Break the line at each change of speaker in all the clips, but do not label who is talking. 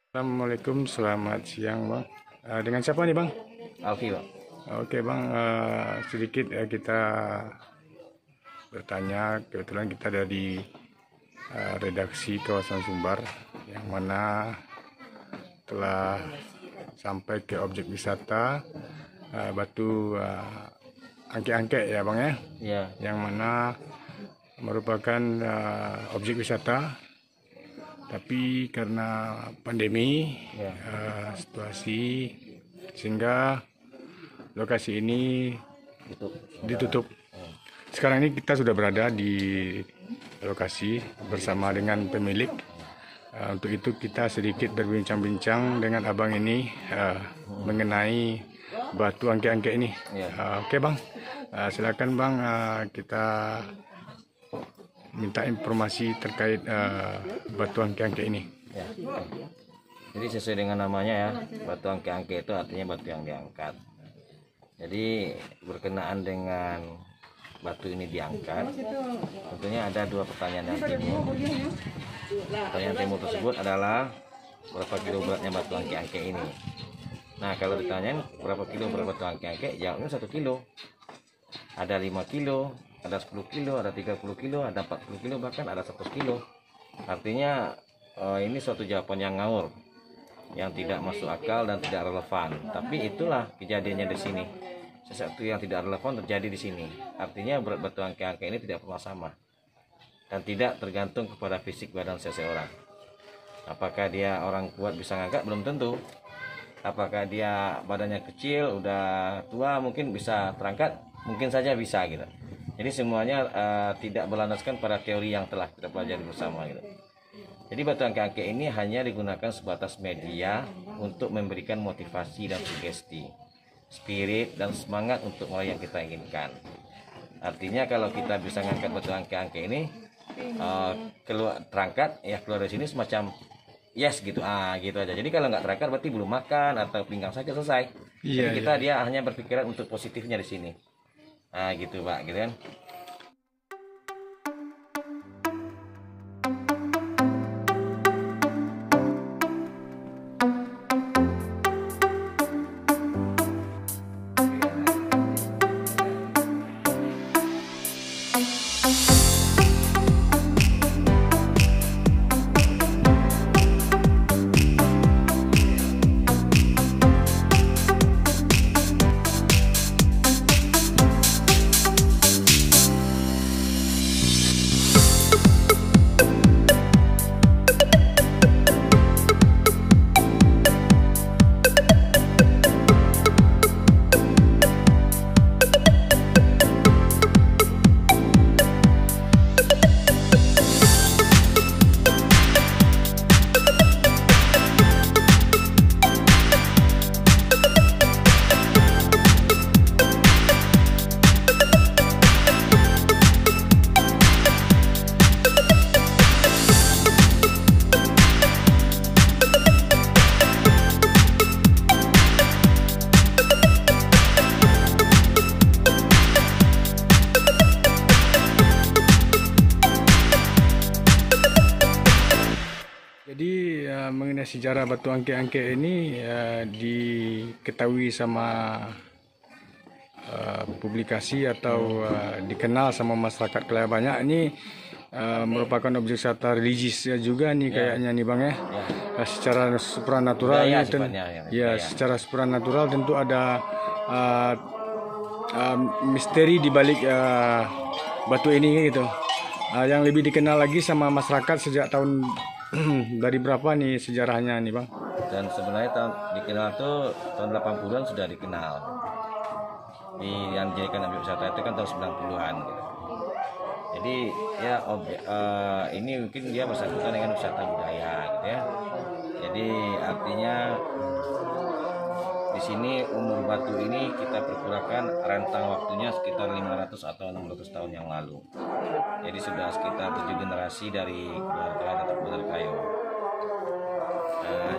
Assalamualaikum, selamat siang Bang. Dengan siapa nih Bang?
Alfi, Pak.
Oke Bang, sedikit kita bertanya. Kebetulan kita ada di redaksi kawasan Sumbar, yang mana telah sampai ke objek wisata Batu Angke-Angke ya Bang ya,
Ya,
yang mana merupakan objek wisata. Tapi karena pandemi,
ya.
situasi, sehingga lokasi ini
Itu.
ditutup. Sekarang ini kita sudah berada di lokasi bersama dengan pemilik. Untuk itu kita sedikit berbincang-bincang dengan abang ini mengenai batu angke-angke ini.
Ya.
Oke Bang, silakan Bang, kita minta informasi terkait batu angke-angke ini.
Ya. Jadi sesuai dengan namanya ya, batu angke-angke itu artinya batu yang diangkat. Jadi berkenaan dengan batu ini diangkat, tentunya ada dua pertanyaan yang timbul. Pertanyaan timbul tersebut adalah berapa kilo beratnya batu angke-angke ini. Nah, kalau ditanyain berapa kilo berat batu angke-angke, jawabnya 1 kilo. Ada 5 kilo, ada 10 kilo, ada 30 kilo, ada 40 kilo, bahkan ada 100 kilo. Artinya ini suatu jawaban yang ngawur, yang tidak masuk akal dan tidak relevan. Tapi itulah kejadiannya di sini. Sesuatu yang tidak relevan terjadi di sini. Artinya berat batu angke-angke ini tidak pernah sama dan tidak tergantung kepada fisik badan seseorang. Apakah dia orang kuat bisa ngangkat? Belum tentu. Apakah dia badannya kecil, udah tua, mungkin bisa terangkat? Mungkin saja bisa gitu. Jadi semuanya tidak berlandaskan pada teori yang telah kita pelajari bersama gitu. Jadi batu angke-angke ini hanya digunakan sebatas media untuk memberikan motivasi dan sugesti, spirit dan semangat untuk meraih yang kita inginkan. Artinya kalau kita bisa ngangkat batu angke-angke ini keluar terangkat ya, keluar dari sini semacam yes gitu, gitu aja. Jadi kalau nggak terangkat berarti belum makan atau pinggang sakit, selesai.
Iya,
Jadi kita dia hanya berpikiran untuk positifnya di sini. Gitu Pak, gitu kan.
Jadi mengenai sejarah batu angke-angke ini diketahui sama publikasi atau dikenal sama masyarakat Kelaya Banyak ini merupakan objek wisata religius ya juga nih kayaknya nih Bang ya. Secara supranatural
Budaya
ini
sifatnya,
ya,
budaya.
secara supranatural tentu ada misteri di balik batu ini gitu. Yang lebih dikenal lagi sama masyarakat sejak tahun dari berapa nih sejarahnya nih Bang?
Dan sebenarnya dikenal tuh tahun 80-an sudah dikenal. Yang dijadikan objek wisata itu kan tahun 90-an gitu. Jadi ya ini mungkin dia bersangkutan dengan wisata budaya gitu ya. Jadi artinya di sini umur batu ini kita perkirakan rentang waktunya sekitar 500 atau 600 tahun yang lalu. Jadi sudah sekitar 7 generasi dari keluarga Datuk Bener Kayo.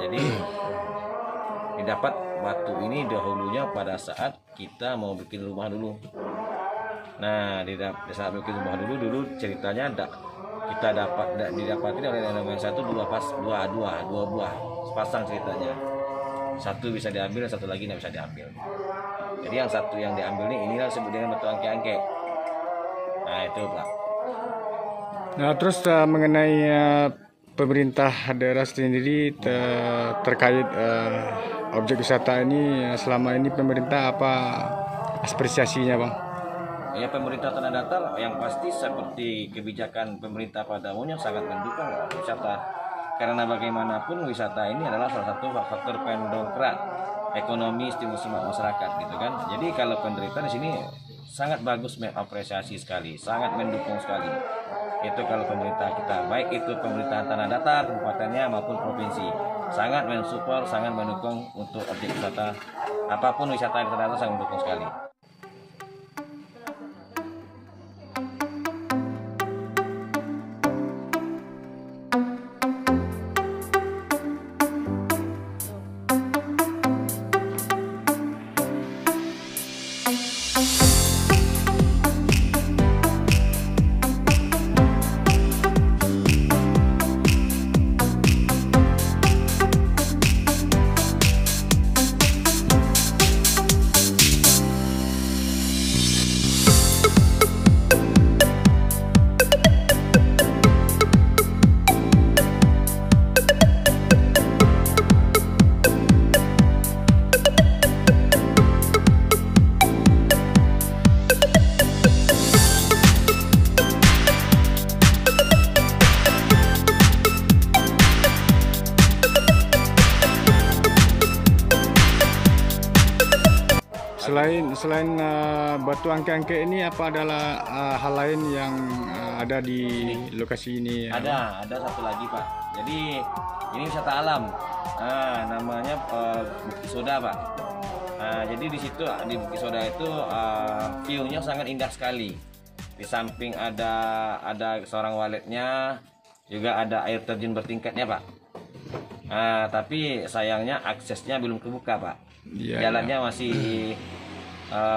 Jadi didapat batu ini dahulunya pada saat kita mau bikin rumah dulu. Nah, di saat bikin rumah dulu ceritanya kita didapati oleh elemen satu dua buah sepasang ceritanya. Satu bisa diambil, satu lagi nggak bisa diambil. Jadi yang satu yang diambil inilah disebut dengan batu angke-angke. Nah itu Pak.
Nah, terus mengenai pemerintah daerah sendiri terkait objek wisata ini, selama ini pemerintah apa apresiasinya Bang?
Ya pemerintah tanah datar yang pasti seperti kebijakan pemerintah pada umumnya sangat mendukung wisata. Karena bagaimanapun wisata ini adalah salah satu faktor pendongkrak ekonomi stimulus masyarakat gitu kan. Jadi kalau pemerintah di sini sangat bagus mengapresiasi sekali, sangat mendukung sekali. Itu kalau pemerintah kita, baik itu pemerintahan tanah datar, kabupatennya maupun provinsi, sangat mensupport, sangat mendukung untuk objek wisata. Apapun wisata di tanah datar sangat mendukung sekali.
Selain batu angke-angke ini, apa adalah hal lain yang ada di lokasi ini?
Ada satu lagi Pak. Jadi ini wisata alam. Namanya Bukit Soda Pak. Jadi di situ di Bukit Soda itu view-nya sangat indah sekali. Di samping ada seorang waletnya, juga ada air terjun bertingkatnya Pak. Tapi sayangnya aksesnya belum kebuka Pak.
Ya,
Jalannya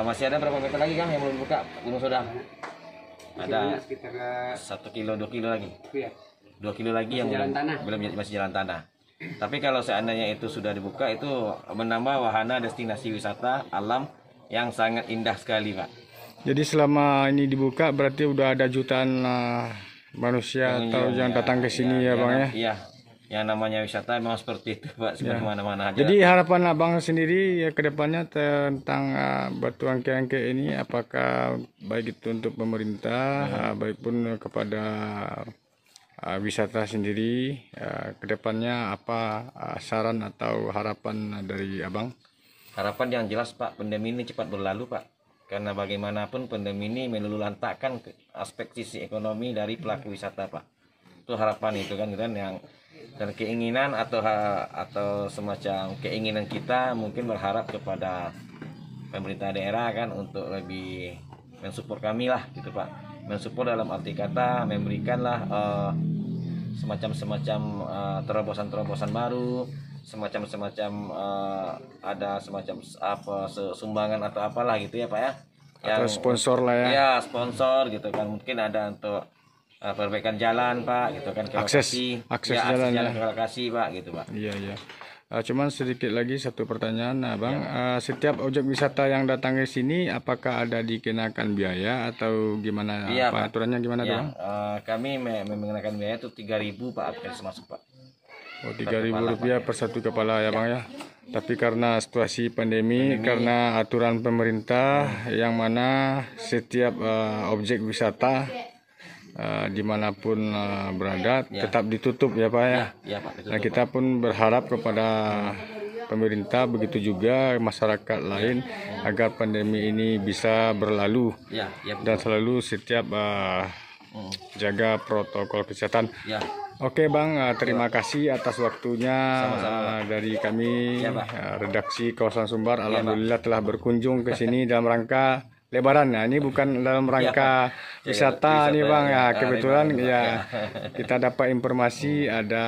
masih ada berapa meter lagi Kang yang belum buka Gunung Soda? Ada
sekitar
1 kilo 2 kilo lagi. 2 kilo lagi yang masih jalan tanah. Tapi kalau seandainya itu sudah dibuka, itu menambah wahana destinasi wisata alam yang sangat indah sekali Pak.
Jadi selama ini dibuka berarti udah ada jutaan manusia atau yang datang ke sini ya Bang ya?
Iya, yang namanya wisata memang seperti itu Pak, seperti mana-mana aja.
Jadi harapan Abang sendiri ya ke depannya tentang batu angke-angke ini, apakah baik itu untuk pemerintah, baik pun kepada wisata sendiri, ke depannya apa saran atau harapan dari Abang?
Harapan yang jelas Pak, pandemi ini cepat berlalu Pak. Karena bagaimanapun pandemi ini meluluhlantakkan aspek sisi ekonomi dari pelaku wisata Pak. Itu harapan itu kan yang dan keinginan atau semacam keinginan kita mungkin berharap kepada pemerintah daerah kan untuk lebih mensupport kami lah gitu Pak. Mensupport dalam arti kata memberikanlah semacam terobosan baru, semacam ada semacam sumbangan atau apalah gitu ya Pak ya.
Atau sponsor lah ya.
Ya sponsor gitu kan, mungkin ada untuk perbaikan jalan Pak gitu kan,
akses jalan ya.
Ke lokasi Pak gitu Pak.
Iya. Cuman sedikit lagi satu pertanyaan Bang, setiap objek wisata yang datang ke sini apakah ada dikenakan biaya atau gimana?
Iya,
Pak, aturannya gimana
ya,
Bang?
kami mengenakan biaya itu 3.000 Pak aplikasi masuk Pak.
Oh, Rp3.000 per satu kepala ya Bang ya. Tapi karena situasi pandemi, karena aturan pemerintah yang mana setiap objek wisata dimanapun berada tetap ditutup ya Pak ya.
Ya Pak, ditutup,
Nah kita pun berharap kepada pemerintah begitu juga masyarakat lain agar pandemi ini bisa berlalu dan selalu setiap jaga protokol kesehatan. Oke Bang, terima kasih atas waktunya. Dari kami redaksi Kawasan Sumbar. Alhamdulillah telah berkunjung ke sini dalam rangka Lebaran. Nah, ini bukan dalam rangka wisata nih Bang ya. Kebetulan ya kita dapat informasi ada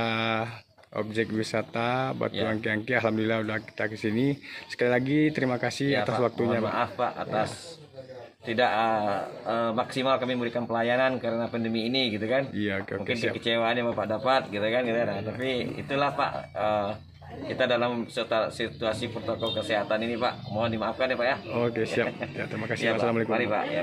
objek wisata batu angke-angke. Alhamdulillah udah kita ke sini. Sekali lagi terima kasih atas waktunya Bang.
Maaf Pak atas tidak maksimal kami memberikan pelayanan karena pandemi ini gitu kan.
Iya, oke,
Mungkin
siap.
kekecewaan yang Bapak dapat gitu kan gitu. Nah, tapi itulah Pak, kita dalam situasi protokol kesehatan ini Pak, mohon dimaafkan ya Pak ya.
Oke, siap. Ya, terima kasih.
Ya, Pak.
Assalamualaikum.
Mari Pak. Ya.